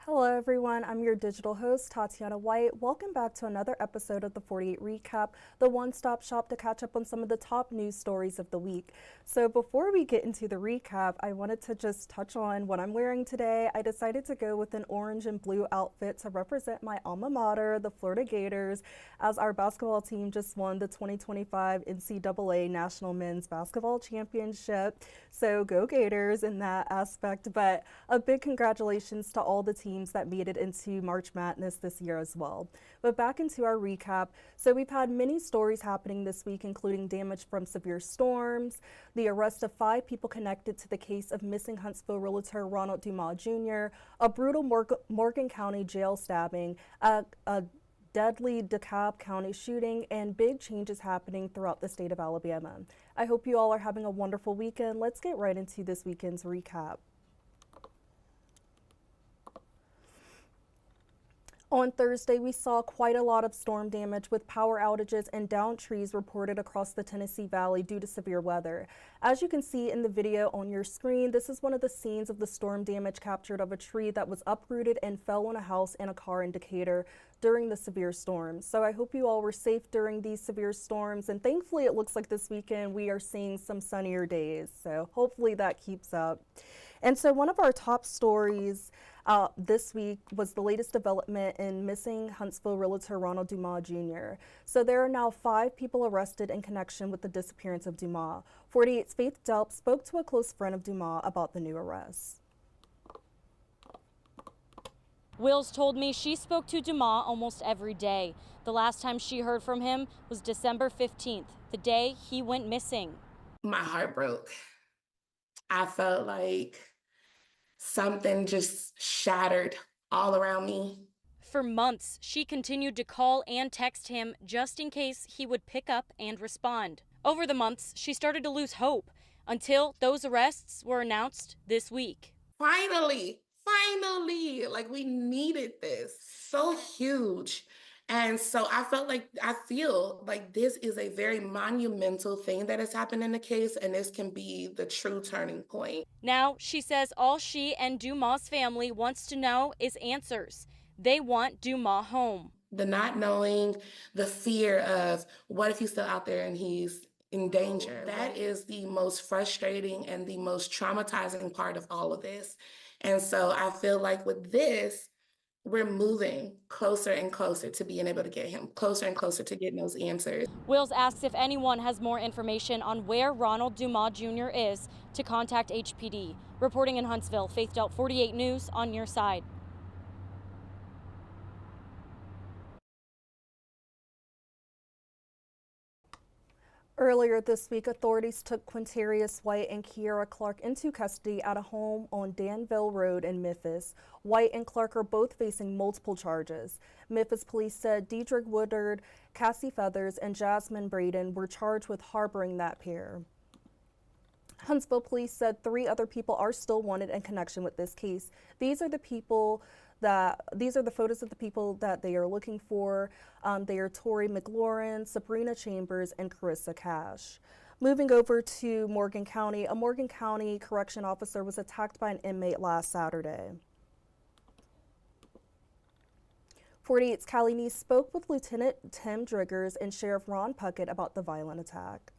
Hello everyone, I'm your digital host, Tatyana White. Welcome back to another episode of the 48 Recap, the one-stop shop to catch up on some of the top news stories of the week. So before we get into the recap, I wanted to just touch on what I'm wearing today. I decided to go with an orange and blue outfit to represent my alma mater, the Florida Gators, as our basketball team just won the 2025 NCAA National Men's Basketball Championship. So go Gators in that aspect, but a big congratulations to all the teams that made it into March Madness this year as well. But back into our recap. So we've had many stories happening this week, including damage from severe storms, the arrest of 5 people connected to the case of missing Huntsville realtor Ronald Dumas Jr., a brutal Morgan County jail stabbing, a deadly DeKalb County shooting, and big changes happening throughout the state of Alabama. I hope you all are having a wonderful weekend. Let's get right into this weekend's recap. On Thursday, we saw quite a lot of storm damage with power outages and downed trees reported across the Tennessee Valley due to severe weather. As you can see in the video on your screen, this is one of the scenes of the storm damage captured of a tree that was uprooted and fell on a house and a car in Decatur during the severe storms. So I hope you all were safe during these severe storms, and thankfully it looks like this weekend we are seeing some sunnier days, so hopefully that keeps up. And so one of our top stories this week was the latest development in missing Huntsville realtor Ronald Dumas Jr. So there are now 5 people arrested in connection with the disappearance of Dumas. 48's Faith Delp spoke to a close friend of Dumas about the new arrests. Wills told me she spoke to Dumas almost every day. The last time she heard from him was December 15th, the day he went missing. My heart broke. I felt like something just shattered all around me. For months, she continued to call and text him just in case he would pick up and respond. Over the months, she started to lose hope until those arrests were announced this week. Finally, like we needed this. So huge. And so I feel like this is a very monumental thing that has happened in the case, and this can be the true turning point. Now, she says all she and Dumas' family wants to know is answers. They want Dumas home. The not knowing, the fear of what if he's still out there and he's in danger. That is the most frustrating and the most traumatizing part of all of this. And so I feel like with this, we're moving closer and closer to being able to get him, closer and closer to getting those answers. Wills asks if anyone has more information on where Ronald Dumas Jr. is to contact HPD. Reporting in Huntsville, Faith Delp, 48 News, on your side. Earlier this week, authorities took Quintarius White and Kiera Clark into custody at a home on Danville Road in Memphis. White and Clark are both facing multiple charges. Memphis police said Deidre Woodard, Cassie Feathers, and Jasmine Braden were charged with harboring that pair. Huntsville police said 3 other people are still wanted in connection with this case. These are the photos of the people that they are looking for. They are Tori McLaurin, Sabrina Chambers, and Carissa Cash. Moving over to Morgan County, a Morgan County correction officer was attacked by an inmate last Saturday. 48's Callie Neese spoke with Lieutenant Tim Driggers and Sheriff Ron Puckett about the violent attack.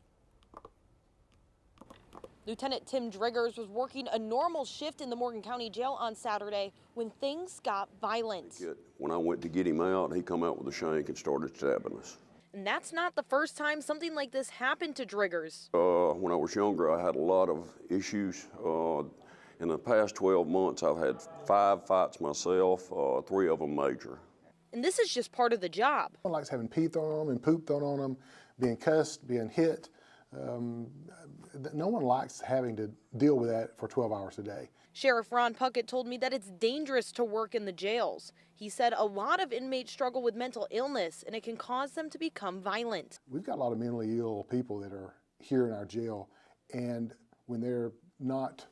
Lieutenant Tim Driggers was working a normal shift in the Morgan County Jail on Saturday when things got violent. When I went to get him out, he come out with a shank and started stabbing us. And that's not the first time something like this happened to Driggers. When I was younger, I had a lot of issues. In the past 12 months, I've had 5 fights myself, 3 of them major. And this is just part of the job. No one likes having pee thrown on them and poop thrown on them, being cussed, being hit. No one likes having to deal with that for 12 hours a day. Sheriff Ron Puckett told me that it's dangerous to work in the jails. He said a lot of inmates struggle with mental illness and it can cause them to become violent. We've got a lot of mentally ill people that are here in our jail, and when they're not,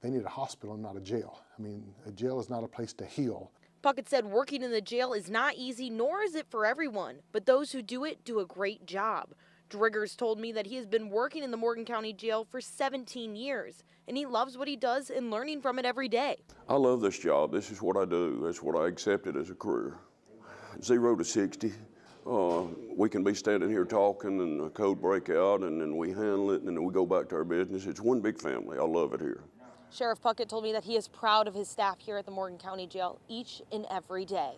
they need a hospital and not a jail. I mean, a jail is not a place to heal. Puckett said working in the jail is not easy, nor is it for everyone, but those who do it do a great job. Driggers told me that he has been working in the Morgan County Jail for 17 years, and he loves what he does and learning from it every day. I love this job. This is what I do. That's what I accepted as a career. 0 to 60. We can be standing here talking and a code break out and then we handle it and then we go back to our business. It's one big family. I love it here. Sheriff Puckett told me that he is proud of his staff here at the Morgan County Jail each and every day.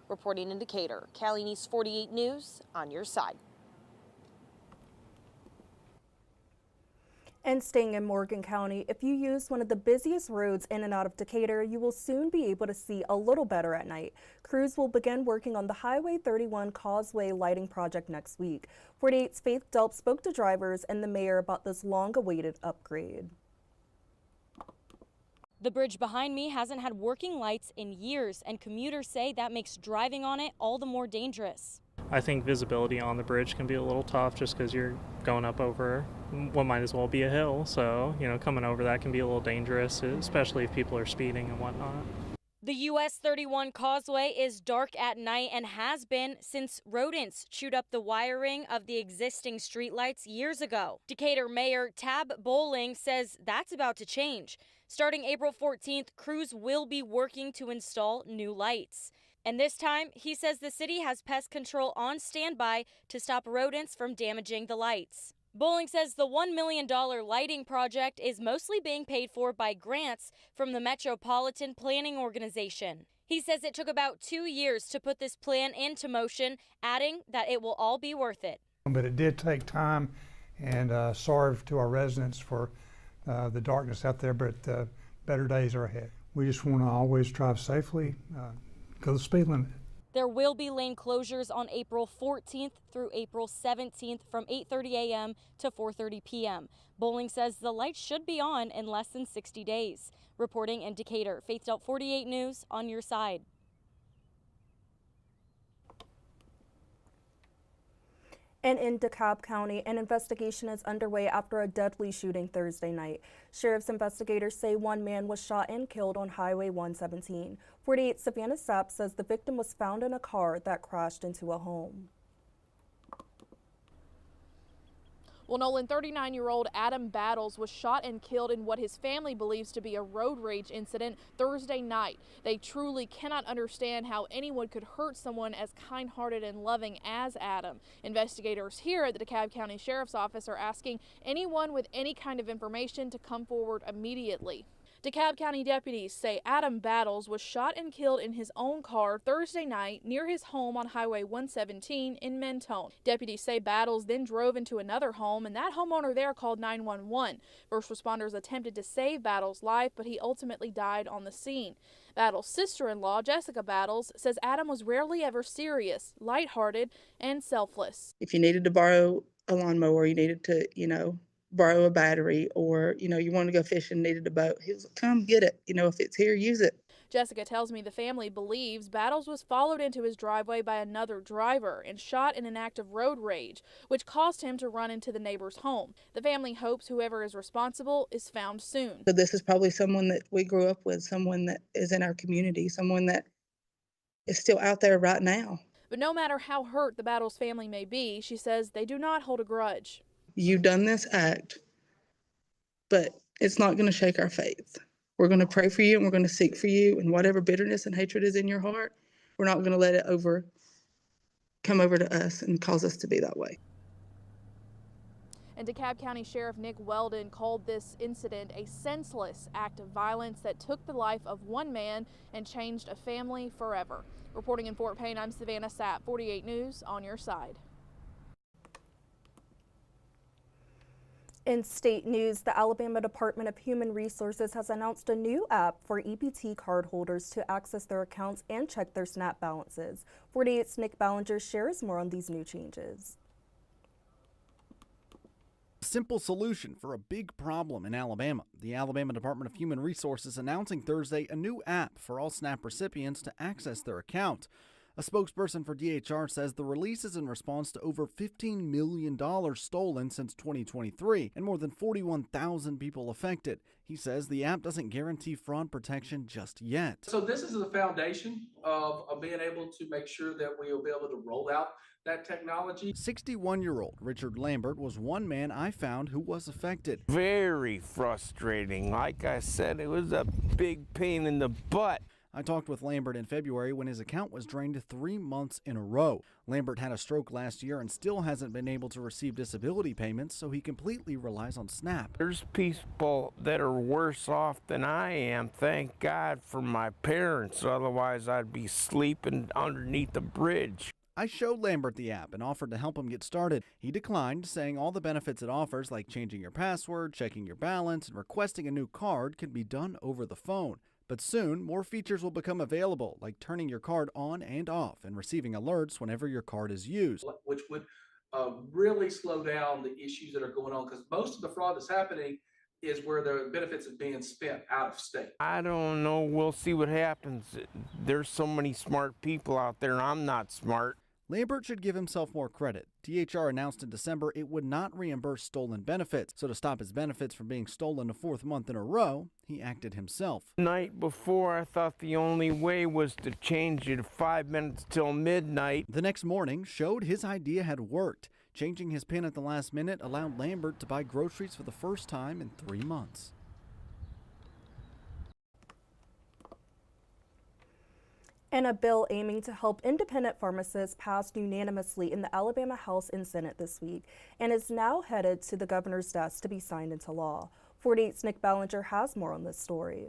Reporting in Decatur, Cali News 48 News on your side. And staying in Morgan County, if you use one of the busiest roads in and out of Decatur, you will soon be able to see a little better at night. Crews will begin working on the Highway 31 Causeway lighting project next week. 48's Faith Delp spoke to drivers and the mayor about this long-awaited upgrade. The bridge behind me hasn't had working lights in years, and commuters say that makes driving on it all the more dangerous. I think visibility on the bridge can be a little tough just because you're going up over what might as well be a hill. So, coming over that can be a little dangerous, especially if people are speeding and whatnot. The US 31 Causeway is dark at night and has been since rodents chewed up the wiring of the existing streetlights years ago. Decatur Mayor Tab Bowling says that's about to change. Starting April 14th, crews will be working to install new lights. And this time, he says the city has pest control on standby to stop rodents from damaging the lights. Bowling says the $1 million lighting project is mostly being paid for by grants from the Metropolitan Planning Organization. He says it took about 2 years to put this plan into motion, adding that it will all be worth it. But it did take time, and sorry to our residents for the darkness out there, but better days are ahead. We just want to always drive safely. Go the speed limit. There will be lane closures on April 14th through April 17th from 8:30 a.m. to 4:30 p.m. Bowling says the lights should be on in less than 60 days. Reporting in Decatur, Faith Delp 48 News on your side. And in DeKalb County, an investigation is underway after a deadly shooting Thursday night. Sheriff's investigators say one man was shot and killed on Highway 117. 48 Savannah Sapp says the victim was found in a car that crashed into a home. Well, Nolan, 39-year-old Adam Battles was shot and killed in what his family believes to be a road rage incident Thursday night. They truly cannot understand how anyone could hurt someone as kind-hearted and loving as Adam. Investigators here at the DeKalb County Sheriff's Office are asking anyone with any kind of information to come forward immediately. DeKalb County deputies say Adam Battles was shot and killed in his own car Thursday night near his home on Highway 117 in Mentone. Deputies say Battles then drove into another home, and that homeowner there called 911. First responders attempted to save Battles' life, but he ultimately died on the scene. Battles' sister-in-law, Jessica Battles, says Adam was rarely ever serious, lighthearted, and selfless. If you needed to borrow a lawnmower, you needed to, borrow a battery, or, you wanted to go fishing, needed a boat, he was like, come get it. If it's here, use it. Jessica tells me the family believes Battles was followed into his driveway by another driver and shot in an act of road rage, which caused him to run into the neighbor's home. The family hopes whoever is responsible is found soon. So this is probably someone that we grew up with, someone that is in our community, someone that is still out there right now. But no matter how hurt the Battles family may be, she says they do not hold a grudge. You've done this act, but it's not going to shake our faith. We're going to pray for you, and we're going to seek for you, and whatever bitterness and hatred is in your heart, we're not going to let it come over to us and cause us to be that way. And DeKalb County Sheriff Nick Weldon called this incident a senseless act of violence that took the life of one man and changed a family forever. Reporting in Fort Payne, I'm Savannah Sapp, 48 News on your side. In state news, the Alabama Department of Human Resources has announced a new app for EBT cardholders to access their accounts and check their SNAP balances. 48's Nick Ballinger shares more on these new changes. Simple solution for a big problem in Alabama. The Alabama Department of Human Resources announcing Thursday a new app for all SNAP recipients to access their account. A spokesperson for DHR says the release is in response to over $15 million stolen since 2023 and more than 41,000 people affected. He says the app doesn't guarantee fraud protection just yet. So this is the foundation of being able to make sure that we will be able to roll out that technology. 61-year-old Richard Lambert was one man I found who was affected. Very frustrating. Like I said, it was a big pain in the butt. I talked with Lambert in February when his account was drained 3 months in a row. Lambert had a stroke last year and still hasn't been able to receive disability payments, so he completely relies on SNAP. There's people that are worse off than I am. Thank God for my parents, otherwise I'd be sleeping underneath the bridge. I showed Lambert the app and offered to help him get started. He declined, saying all the benefits it offers, like changing your password, checking your balance, and requesting a new card, can be done over the phone. But soon, more features will become available, like turning your card on and off and receiving alerts whenever your card is used. Which would really slow down the issues that are going on, because most of the fraud that's happening is where the benefits are being spent out of state. I don't know. We'll see what happens. There's so many smart people out there, and I'm not smart. Lambert should give himself more credit. DHR announced in December it would not reimburse stolen benefits, so to stop his benefits from being stolen a 4th month in a row, he acted himself. The night before, I thought the only way was to change it 5 minutes till midnight. The next morning showed his idea had worked. Changing his PIN at the last minute allowed Lambert to buy groceries for the first time in 3 months. And a bill aiming to help independent pharmacists passed unanimously in the Alabama House and Senate this week and is now headed to the governor's desk to be signed into law. 48's Nick Ballinger has more on this story.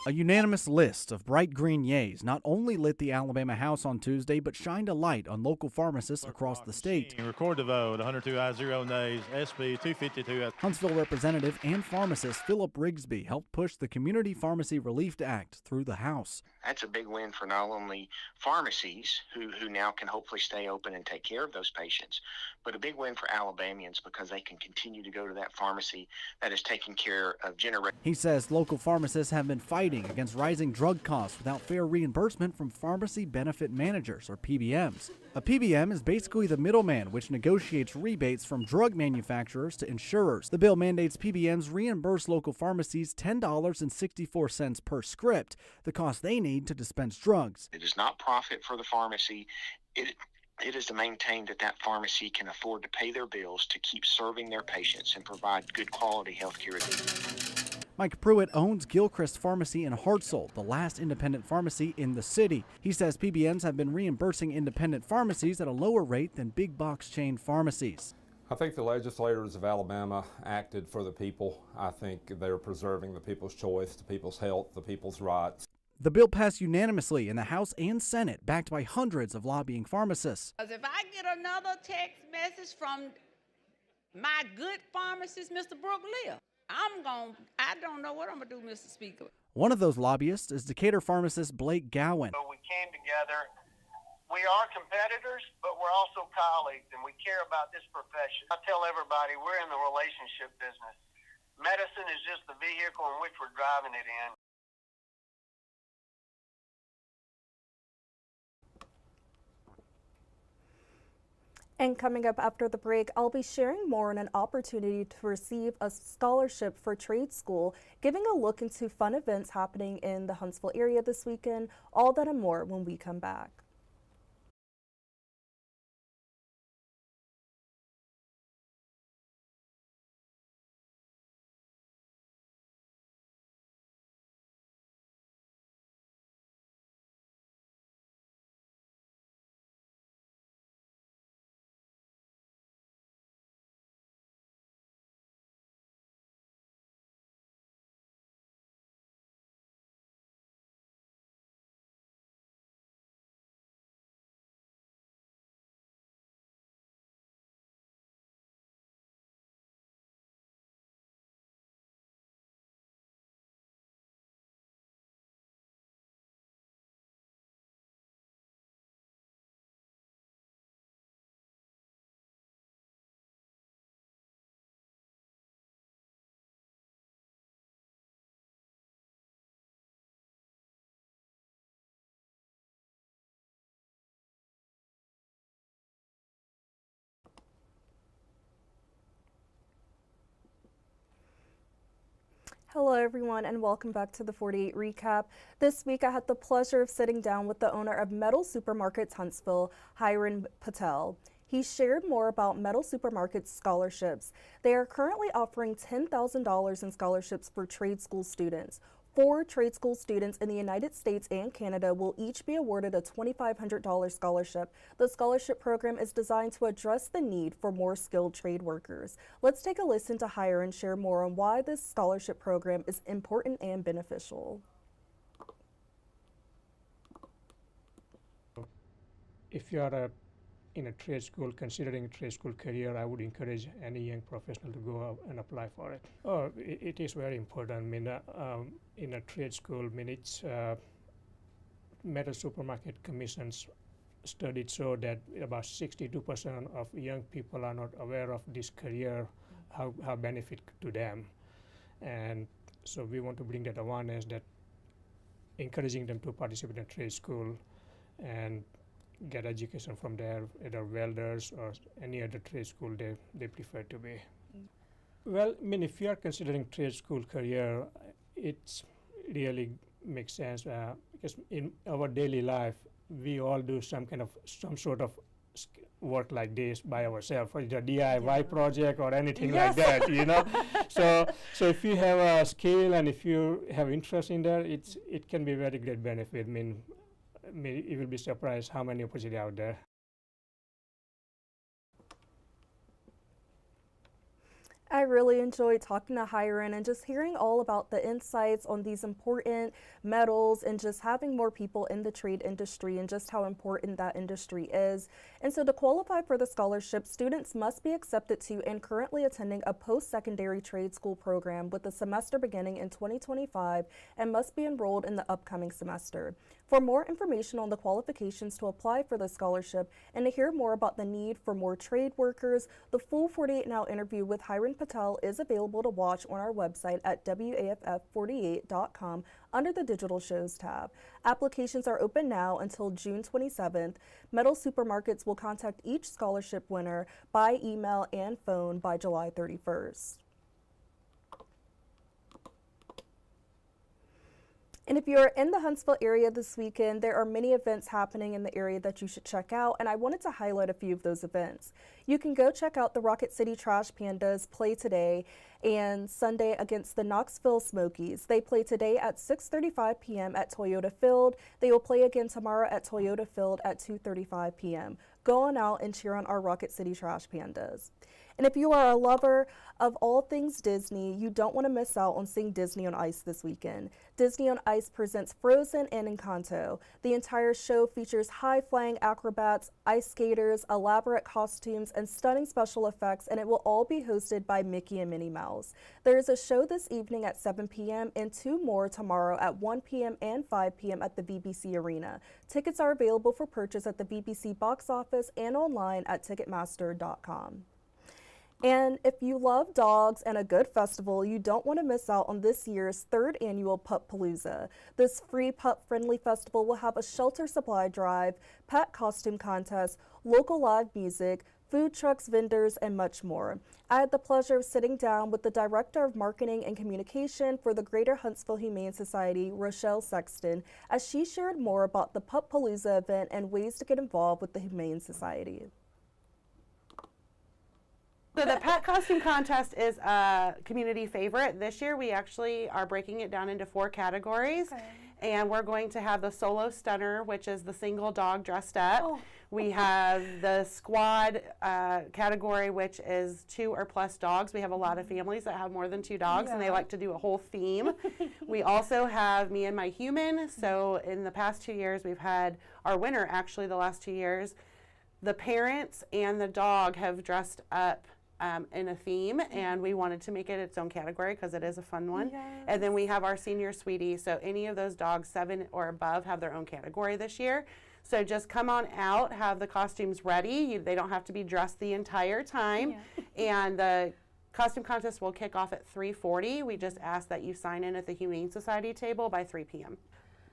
A unanimous list of bright green yays not only lit the Alabama House on Tuesday, but shined a light on local pharmacists across the state. Record the vote. 102 ayes, 0 nays. SB 252. Huntsville representative and pharmacist Philip Rigsby helped push the Community Pharmacy Relief Act through the House. That's a big win for not only pharmacies, who now can hopefully stay open and take care of those patients, but a big win for Alabamians because they can continue to go to that pharmacy that is taking care of generations. He says local pharmacists have been fighting against rising drug costs without fair reimbursement from pharmacy benefit managers, or PBMs. A PBM is basically the middleman which negotiates rebates from drug manufacturers to insurers. The bill mandates PBMs reimburse local pharmacies $10.64 per script, the cost they need to dispense drugs. It is not profit for the pharmacy. It is to maintain that pharmacy can afford to pay their bills to keep serving their patients and provide good quality health care. Mike Pruitt owns Gilchrist Pharmacy in Hartselle, the last independent pharmacy in the city. He says PBMs have been reimbursing independent pharmacies at a lower rate than big box chain pharmacies. I think the legislators of Alabama acted for the people. I think they're preserving the people's choice, the people's health, the people's rights. The bill passed unanimously in the House and Senate, backed by hundreds of lobbying pharmacists. If I get another text message from my good pharmacist, Mr. Brooke Lear, I don't know what I'm going to do, Mr. Speaker. One of those lobbyists is Decatur pharmacist Blake Gowan. So we came together. We are competitors, but we're also colleagues, and we care about this profession. I tell everybody we're in the relationship business. Medicine is just the vehicle in which we're driving it in. And coming up after the break, I'll be sharing more on an opportunity to receive a scholarship for trade school, giving a look into fun events happening in the Huntsville area this weekend. All that and more when we come back. Hello everyone and welcome back to the 48 Recap. This week I had the pleasure of sitting down with the owner of Metal Supermarkets Huntsville, Hiran Patel. He shared more about Metal Supermarkets scholarships. They are currently offering $10,000 in scholarships for trade school students. 4 trade school students in the United States and Canada will each be awarded a $2,500 scholarship. The scholarship program is designed to address the need for more skilled trade workers. Let's take a listen to Hiran share more on why this scholarship program is important and beneficial. If you are in a trade school, considering a trade school career, I would encourage any young professional to go out and apply for it. It is very important. I mean, in a trade school, I mean, it's Metal Supermarket Commission's studies show that about 62% of young people are not aware of this career, how benefit to them. And so we want to bring that awareness, that encouraging them to participate in trade school and get education from there, either welders or any other trade school they prefer to be. Well, I mean, if you are considering trade school career, it really makes sense because in our daily life, we all do some sort of work like this by ourselves, for either DIY project or anything like that, you know. So if you have a skill and if you have interest in that, it can be very great benefit. I mean, you will be surprised how many opportunities out there. I really enjoyed talking to Hiran and just hearing all about the insights on these important metals and just having more people in the trade industry and just how important that industry is. And so to qualify for the scholarship, students must be accepted to and currently attending a post-secondary trade school program with the semester beginning in 2025 and must be enrolled in the upcoming semester. For more information on the qualifications to apply for the scholarship and to hear more about the need for more trade workers, the full 48 Now interview with Hiran Patel is available to watch on our website at WAFF48.com under the Digital Shows tab. Applications are open now until June 27th. Metal Supermarkets will contact each scholarship winner by email and phone by July 31st. And if you're in the Huntsville area this weekend, there are many events happening in the area that you should check out, and I wanted to highlight a few of those events. You can go check out the Rocket City Trash Pandas play today and Sunday against the Knoxville Smokies. They play today at 6:35 p.m. at Toyota Field. They will play again tomorrow at Toyota Field at 2:35 p.m. Go on out and cheer on our Rocket City Trash Pandas. And if you are a lover of all things Disney, you don't want to miss out on seeing Disney on Ice this weekend. Disney on Ice presents Frozen and Encanto. The entire show features high-flying acrobats, ice skaters, elaborate costumes, and stunning special effects, and it will all be hosted by Mickey and Minnie Mouse. There is a show this evening at 7 p.m. and 2 more tomorrow at 1 p.m. and 5 p.m. at the BBC Arena. Tickets are available for purchase at the BBC box office and online at Ticketmaster.com. And if you love dogs and a good festival, you don't want to miss out on this year's 3rd annual Pup-Palooza. This free pup-friendly festival will have a shelter supply drive, pet costume contest, local live music, food trucks, vendors, and much more. I had the pleasure of sitting down with the Director of Marketing and Communication for the Greater Huntsville Humane Society, Rochelle Sexton, as she shared more about the Pup-Palooza event and ways to get involved with the Humane Society. So the pet costume contest is a community favorite. This year we actually are breaking it down into 4 categories. Okay. And we're going to have the solo stunner, which is the single dog dressed up. Oh. We have the squad category, which is 2 or plus dogs. We have a lot of families that have more than 2 dogs, and they like to do a whole theme. We also have Me and My Human. So in the past 2 years, we've had our winner, actually the last 2 years. The parents and the dog have dressed up in a theme, and we wanted to make it its own category because it is a fun one. Yes. And then we have our senior sweetie, so any of those dogs 7 or above have their own category this year. So just come on out, have the costumes ready. They don't have to be dressed the entire time. Yeah. And the costume contest will kick off at 3:40. We just ask that you sign in at the Humane Society table by 3 p.m.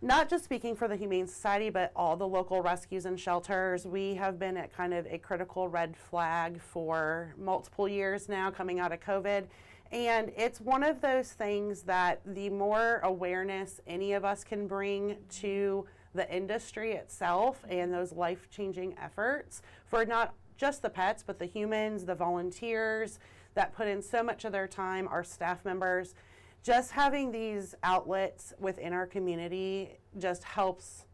Not just speaking for the Humane Society, but all the local rescues and shelters. We have been at kind of a critical red flag for multiple years now coming out of COVID. And it's one of those things that the more awareness any of us can bring to the industry itself and those life-changing efforts for not just the pets, but the humans, the volunteers that put in so much of their time, our staff members, just having these outlets within our community just helps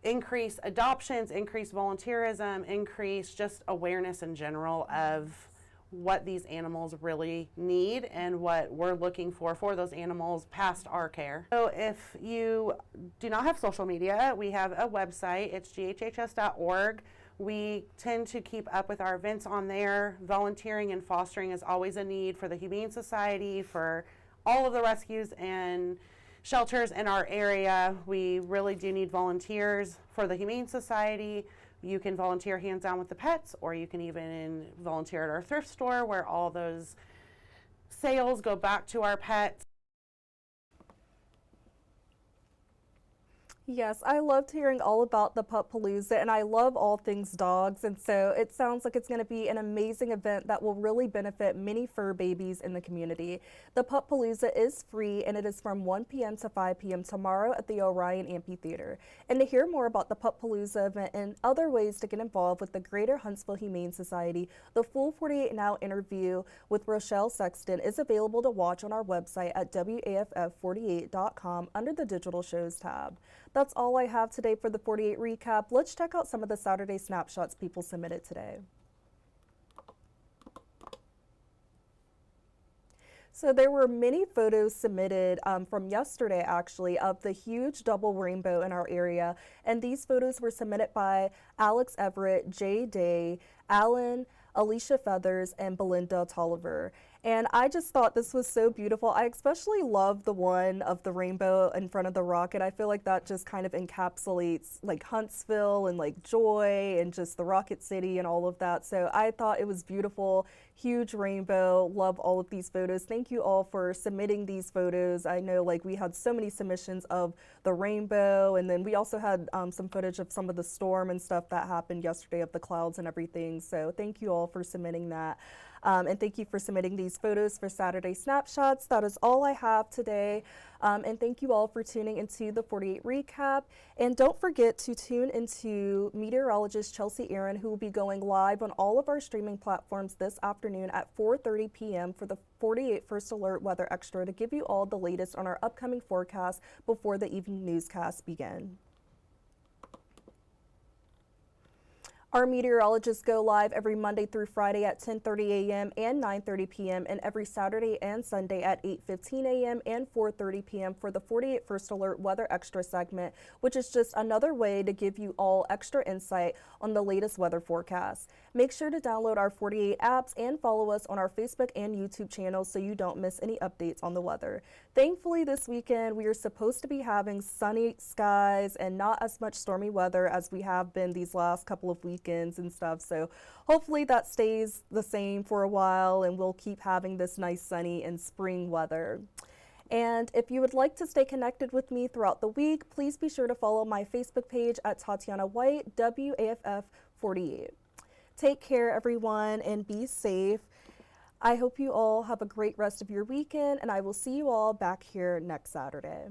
increase adoptions, increase volunteerism, increase just awareness in general of what these animals really need and what we're looking for those animals past our care. So if you do not have social media, we have a website. It's ghhs.org. We tend to keep up with our events on there. Volunteering and fostering is always a need for the Humane Society, for all of the rescues and shelters in our area. We really do need volunteers for the Humane Society. You can volunteer hands-on with the pets, or you can even volunteer at our thrift store where all those sales go back to our pets. Yes, I loved hearing all about the Pup-Palooza, and I love all things dogs, and so it sounds like it's going to be an amazing event that will really benefit many fur babies in the community. The Pup-Palooza is free, and it is from 1 p.m. to 5 p.m. tomorrow at the Orion Amphitheater. And to hear more about the Pup-Palooza event and other ways to get involved with the Greater Huntsville Humane Society, the full 48 Now interview with Rochelle Sexton is available to watch on our website at WAFF48.com under the Digital Shows tab. That's all I have today for the 48 recap. Let's check out some of the Saturday snapshots people submitted today. So there were many photos submitted from yesterday, actually, of the huge double rainbow in our area. And these photos were submitted by Alex Everett, Jay Day, Alan, Alicia Feathers, and Belinda Tolliver. And I just thought this was so beautiful. I especially love the one of the rainbow in front of the rocket. I feel like that just kind of encapsulates like Huntsville and like joy and just the Rocket City and all of that. So I thought it was beautiful. Huge rainbow. Love all of these photos. Thank you all for submitting these photos. I know like we had so many submissions of the rainbow, and then we also had some footage of some of the storm and stuff that happened yesterday of the clouds and everything. So thank you all for submitting that. And thank you for submitting these photos for Saturday Snapshots. That is all I have today. And thank you all for tuning into the 48 recap. And don't forget to tune into meteorologist Chelsea Aaron, who will be going live on all of our streaming platforms this afternoon at 4:30 p.m. for the 48 First Alert Weather Extra to give you all the latest on our upcoming forecast before the evening newscasts begin. Our meteorologists go live every Monday through Friday at 10:30 a.m. and 9:30 p.m. and every Saturday and Sunday at 8:15 a.m. and 4:30 p.m. for the 48 First Alert Weather Extra segment, which is just another way to give you all extra insight on the latest weather forecast. Make sure to download our 48 apps and follow us on our Facebook and YouTube channels so you don't miss any updates on the weather. Thankfully, this weekend we are supposed to be having sunny skies and not as much stormy weather as we have been these last couple of weekends and stuff. So hopefully that stays the same for a while and we'll keep having this nice sunny and spring weather. And if you would like to stay connected with me throughout the week, please be sure to follow my Facebook page at Tatyana White, WAFF48. Take care, everyone, and be safe. I hope you all have a great rest of your weekend, and I will see you all back here next Saturday.